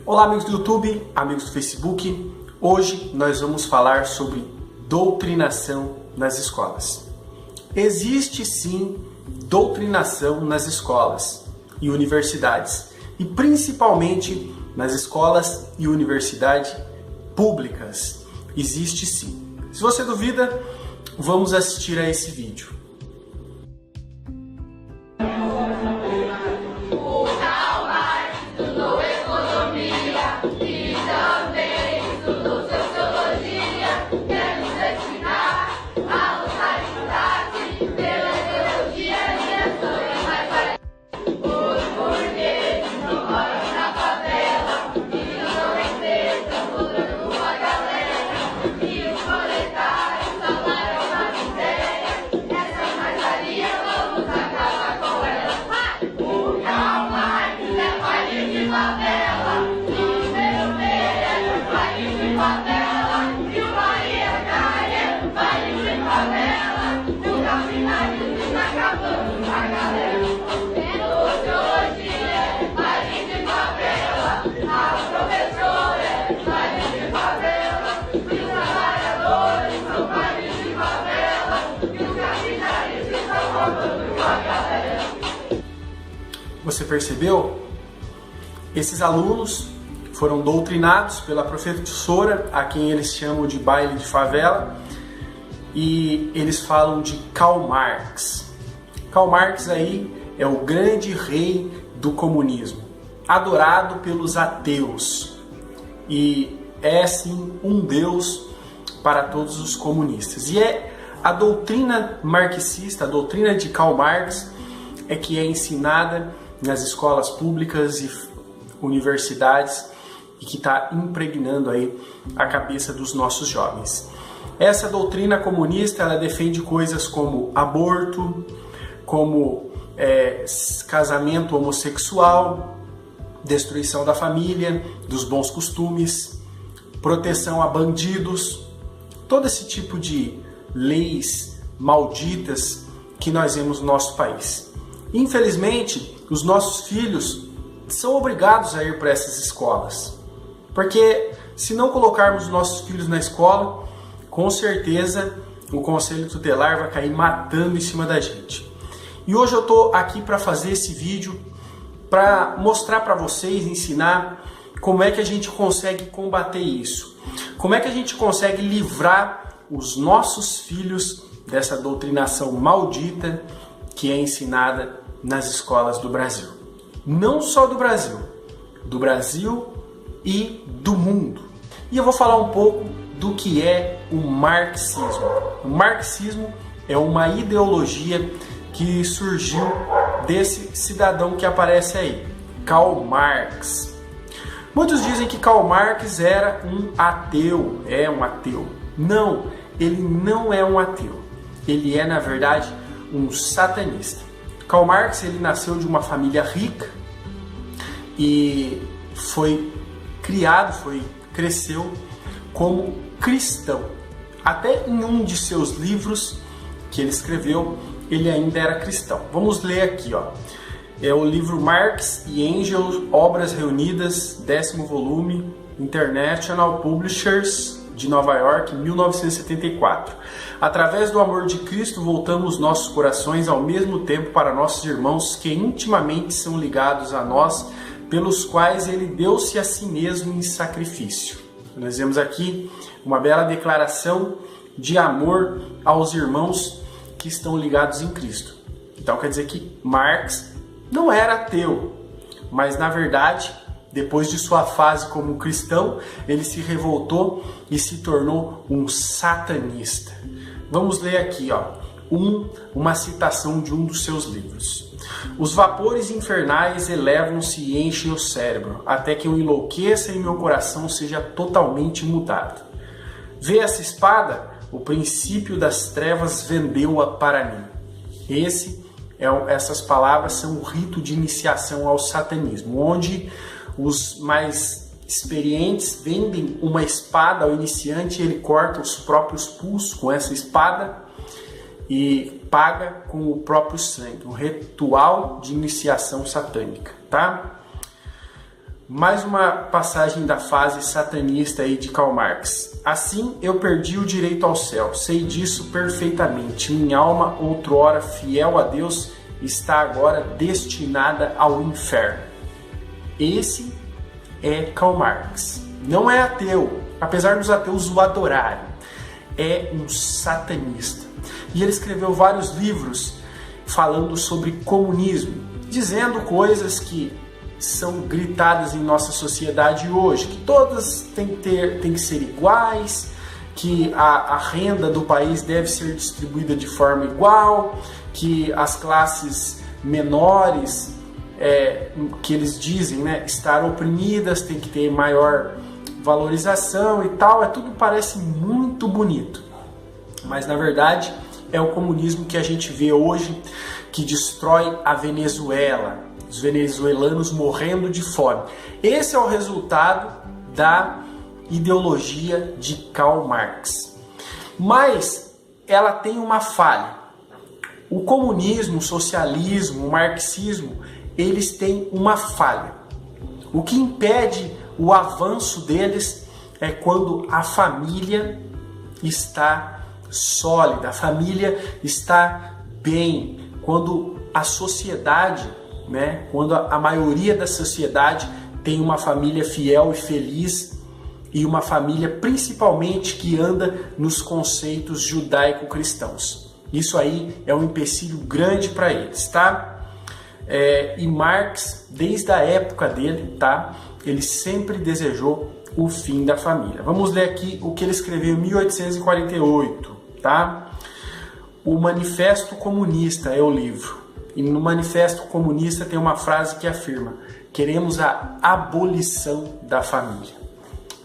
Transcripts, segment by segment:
Olá, amigos do YouTube, amigos do Facebook. Hoje nós vamos falar sobre doutrinação nas escolas. Existe sim doutrinação nas escolas e universidades, e principalmente nas escolas e universidades públicas. Existe sim. Se você duvida, vamos assistir a esse vídeo. Você percebeu? Esses alunos foram doutrinados pela professora, a quem eles chamam de baile de favela, e eles falam de Karl Marx. Karl Marx aí é o grande rei do comunismo, adorado pelos ateus, e é sim um deus para todos os comunistas. E é a doutrina marxista, a doutrina de Karl Marx, é que é ensinada nas escolas públicas e universidades e que está impregnando aí a cabeça dos nossos jovens. Essa doutrina comunista, ela defende coisas como aborto, como casamento homossexual, destruição da família, dos bons costumes, proteção a bandidos, todo esse tipo de leis malditas que nós vemos no nosso país. Infelizmente, os nossos filhos são obrigados a ir para essas escolas, porque se não colocarmos nossos filhos na escola, com certeza o Conselho Tutelar vai cair matando em cima da gente. E hoje eu estou aqui para fazer esse vídeo, para mostrar para vocês, ensinar como é que a gente consegue combater isso, como é que a gente consegue livrar os nossos filhos dessa doutrinação maldita que é ensinada nas escolas do Brasil. Não só do Brasil e do mundo. E eu vou falar um pouco do que é o marxismo. O marxismo é uma ideologia que surgiu desse cidadão que aparece aí, Karl Marx. Muitos dizem que Karl Marx era um ateu, Não, ele não é um ateu. Ele é, na verdade, um satanista. Karl Marx, ele nasceu de uma família rica e cresceu como cristão. Até em um de seus livros que ele escreveu, ele ainda era cristão. Vamos ler aqui, ó. É o livro Marx e Engels, Obras Reunidas, 10º volume, International Publishers, de Nova York, 1974. Através do amor de Cristo, voltamos nossos corações ao mesmo tempo para nossos irmãos que intimamente são ligados a nós, pelos quais ele deu-se a si mesmo em sacrifício. Nós vemos aqui uma bela declaração de amor aos irmãos que estão ligados em Cristo. Então quer dizer que Marx não era ateu, mas na verdade, depois de sua fase como cristão, ele se revoltou e se tornou um satanista. Vamos ler aqui, ó, uma citação de um dos seus livros. Os vapores infernais elevam-se e enchem o cérebro, até que eu enlouqueça e meu coração seja totalmente mudado. Vê essa espada? O princípio das trevas vendeu-a para mim. Essas palavras são o rito de iniciação ao satanismo, onde os mais experientes vendem uma espada ao iniciante, ele corta os próprios pulsos com essa espada e paga com o próprio sangue, um ritual de iniciação satânica, tá? Mais uma passagem da fase satanista aí de Karl Marx. Assim eu perdi o direito ao céu, sei disso perfeitamente. Minha alma, outrora fiel a Deus, está agora destinada ao inferno. Esse é Karl Marx. Não é ateu, apesar dos ateus o adorarem. É um satanista. E ele escreveu vários livros falando sobre comunismo, dizendo coisas que são gritadas em nossa sociedade hoje, que todas têm que ser iguais, que a renda do país deve ser distribuída de forma igual, que as classes menores, que eles dizem, né, estar oprimidas, tem que ter maior valorização e tal. Tudo parece muito bonito, mas na verdade é o comunismo que a gente vê hoje, que destrói a Venezuela, os venezuelanos morrendo de fome. Esse é o resultado da ideologia de Karl Marx. Mas ela tem uma falha. O comunismo, o socialismo, o marxismo, eles têm uma falha. O que impede o avanço deles é quando a família está sólida, a família está bem, quando a sociedade, né, quando a maioria da sociedade tem uma família fiel e feliz, e uma família principalmente que anda nos conceitos judaico-cristãos. Isso aí é um empecilho grande para eles, tá? E Marx, desde a época dele, tá, ele sempre desejou o fim da família. Vamos ler aqui o que ele escreveu em 1848, tá? O Manifesto Comunista é o livro. E no Manifesto Comunista tem uma frase que afirma: queremos a abolição da família.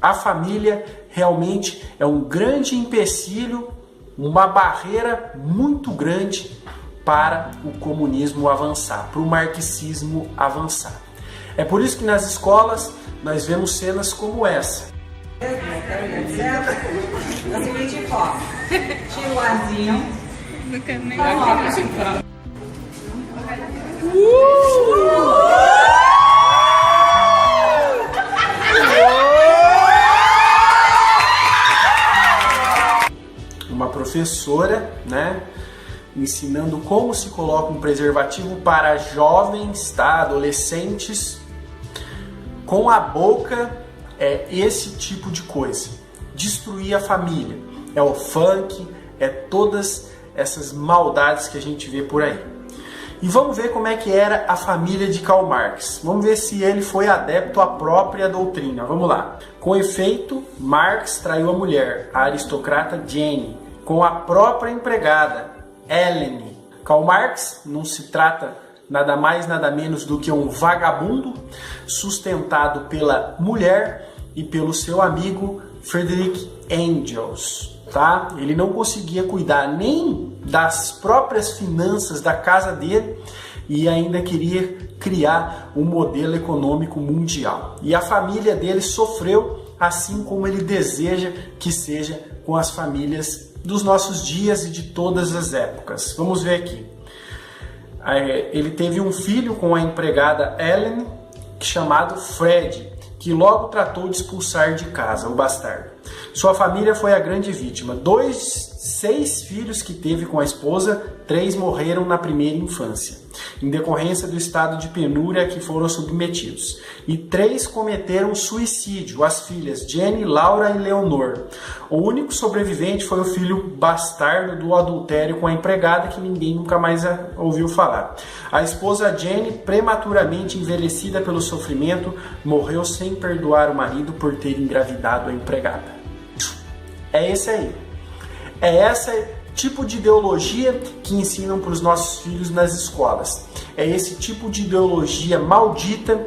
A família realmente é um grande empecilho, uma barreira muito grande para o comunismo avançar, para o marxismo avançar. É por isso que nas escolas nós vemos cenas como essa. Da seguinte forma: tira o arzinho. Não quero nem olhar. Uma professora, né, ensinando como se coloca um preservativo para jovens, tá, adolescentes, com a boca, esse tipo de coisa. Destruir a família. É o funk, é todas essas maldades que a gente vê por aí. E vamos ver como é que era a família de Karl Marx. Vamos ver se ele foi adepto à própria doutrina. Vamos lá. Com efeito, Marx traiu a mulher, a aristocrata Jenny, com a própria empregada, Helene. Karl Marx não se trata nada mais, nada menos do que um vagabundo sustentado pela mulher e pelo seu amigo Friedrich Engels. Tá? Ele não conseguia cuidar nem das próprias finanças da casa dele e ainda queria criar um modelo econômico mundial. E a família dele sofreu, assim como ele deseja que seja com as famílias dos nossos dias e de todas as épocas. Vamos ver aqui. Ele teve um filho com a empregada Ellen, chamado Fred, que logo tratou de expulsar de casa, o bastardo. Sua família foi a grande vítima. 6 filhos que teve com a esposa, 3 morreram na primeira infância, em decorrência do estado de penúria a que foram submetidos. E 3 cometeram suicídio, as filhas Jenny, Laura e Leonor. O único sobrevivente foi o filho bastardo do adultério com a empregada, que ninguém nunca mais ouviu falar. A esposa Jenny, prematuramente envelhecida pelo sofrimento, morreu sem perdoar o marido por ter engravidado a empregada. É esse aí. É esse tipo de ideologia que ensinam para os nossos filhos nas escolas. É esse tipo de ideologia maldita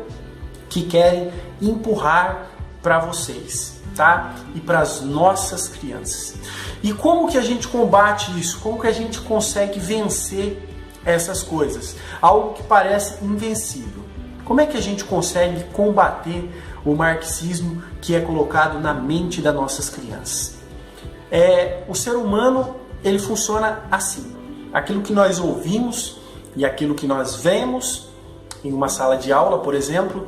que querem empurrar para vocês, tá? E para as nossas crianças. E como que a gente combate isso? Como que a gente consegue vencer essas coisas? Algo que parece invencível. Como é que a gente consegue combater o marxismo que é colocado na mente das nossas crianças? O ser humano, ele funciona assim. Aquilo que nós ouvimos e aquilo que nós vemos em uma sala de aula, por exemplo,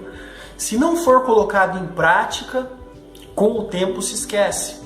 Se não for colocado em prática, com o tempo se esquece.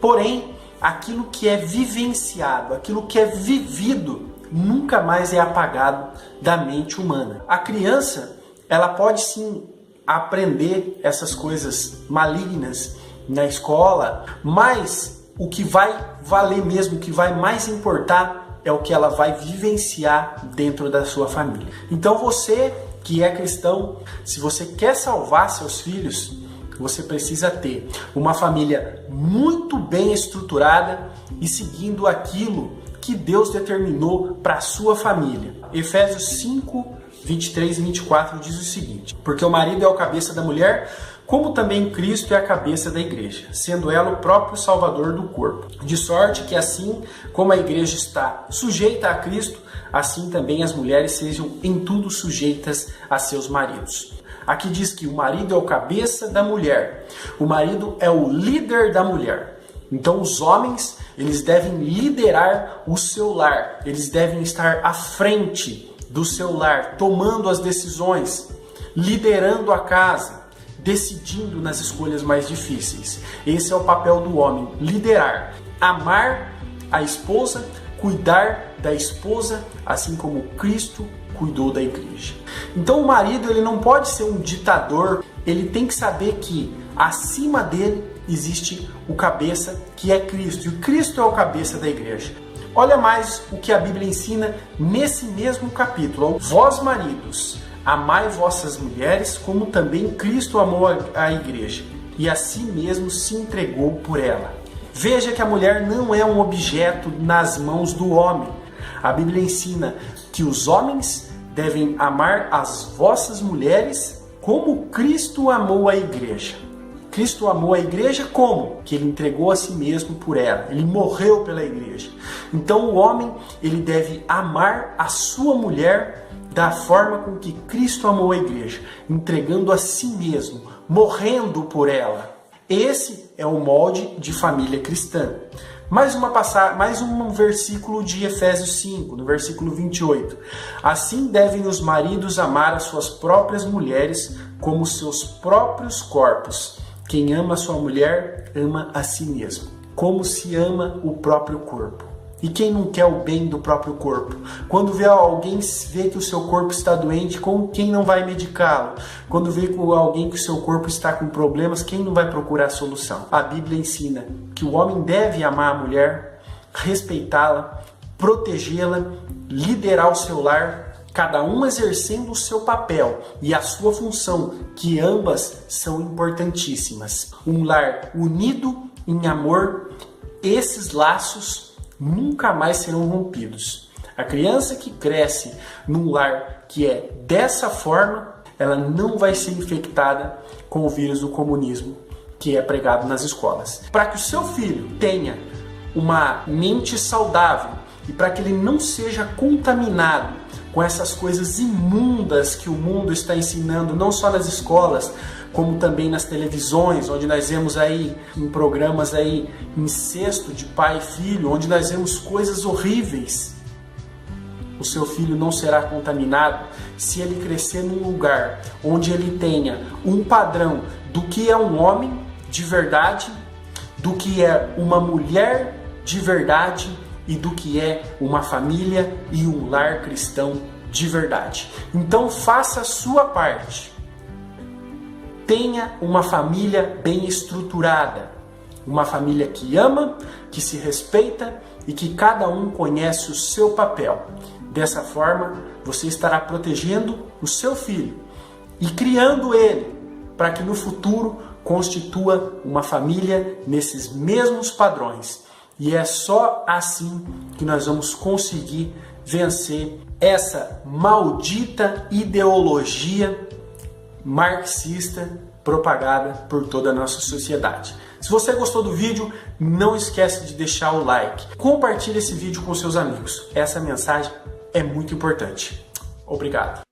Porém, aquilo que é vivenciado, aquilo que é vivido, nunca mais é apagado da mente humana. A criança, ela pode sim aprender essas coisas malignas na escola, mas o que vai valer mesmo, o que vai mais importar é o que ela vai vivenciar dentro da sua família. Então você que é cristão, se você quer salvar seus filhos, você precisa ter uma família muito bem estruturada e seguindo aquilo que Deus determinou para a sua família. Efésios 5, 23 e 24 diz o seguinte: porque o marido é o cabeça da mulher, como também Cristo é a cabeça da igreja, sendo ela o próprio salvador do corpo. De sorte que assim como a igreja está sujeita a Cristo, assim também as mulheres sejam em tudo sujeitas a seus maridos. Aqui diz que o marido é o cabeça da mulher, o marido é o líder da mulher. Então os homens, eles devem liderar o seu lar, eles devem estar à frente do seu lar, tomando as decisões, liderando a casa, decidindo nas escolhas mais difíceis. Esse é o papel do homem, liderar, amar a esposa, cuidar da esposa, assim como Cristo cuidou da igreja. Então o marido, ele não pode ser um ditador, ele tem que saber que acima dele existe o cabeça, que é Cristo, e Cristo é o cabeça da igreja. Olha mais o que a Bíblia ensina nesse mesmo capítulo. Vós, maridos, amai vossas mulheres, como também Cristo amou a igreja, e a si mesmo se entregou por ela. Veja que a mulher não é um objeto nas mãos do homem. A Bíblia ensina que os homens devem amar as vossas mulheres como Cristo amou a igreja. Cristo amou a igreja como? Que ele entregou a si mesmo por ela. Ele morreu pela igreja. Então o homem, ele deve amar a sua mulher da forma com que Cristo amou a igreja, entregando a si mesmo, morrendo por ela. Esse é o molde de família cristã. Mais um versículo de Efésios 5, no versículo 28. Assim devem os maridos amar as suas próprias mulheres como seus próprios corpos. Quem ama a sua mulher, ama a si mesmo, como se ama o próprio corpo. E quem não quer o bem do próprio corpo? Quando vê alguém vê que o seu corpo está doente, quem não vai medicá-lo? Quando vê alguém que o seu corpo está com problemas, quem não vai procurar a solução? A Bíblia ensina que o homem deve amar a mulher, respeitá-la, protegê-la, liderar o seu lar, cada um exercendo o seu papel e a sua função, que ambas são importantíssimas. Um lar unido em amor, esses laços nunca mais serão rompidos. A criança que cresce num lar que é dessa forma, ela não vai ser infectada com o vírus do comunismo que é pregado nas escolas. Para que o seu filho tenha uma mente saudável e para que ele não seja contaminado com essas coisas imundas que o mundo está ensinando, não só nas escolas, como também nas televisões, onde nós vemos aí em programas aí incesto de pai e filho, onde nós vemos coisas horríveis. O seu filho não será contaminado se ele crescer num lugar onde ele tenha um padrão do que é um homem de verdade, do que é uma mulher de verdade e do que é uma família e um lar cristão de verdade. Então faça a sua parte. Tenha uma família bem estruturada, uma família que ama, que se respeita e que cada um conhece o seu papel. Dessa forma, você estará protegendo o seu filho e criando ele para que no futuro constitua uma família nesses mesmos padrões. E é só assim que nós vamos conseguir vencer essa maldita ideologia marxista propagada por toda a nossa sociedade. Se você gostou do vídeo, não esquece de deixar o like. Compartilhe esse vídeo com seus amigos. Essa mensagem é muito importante. Obrigado.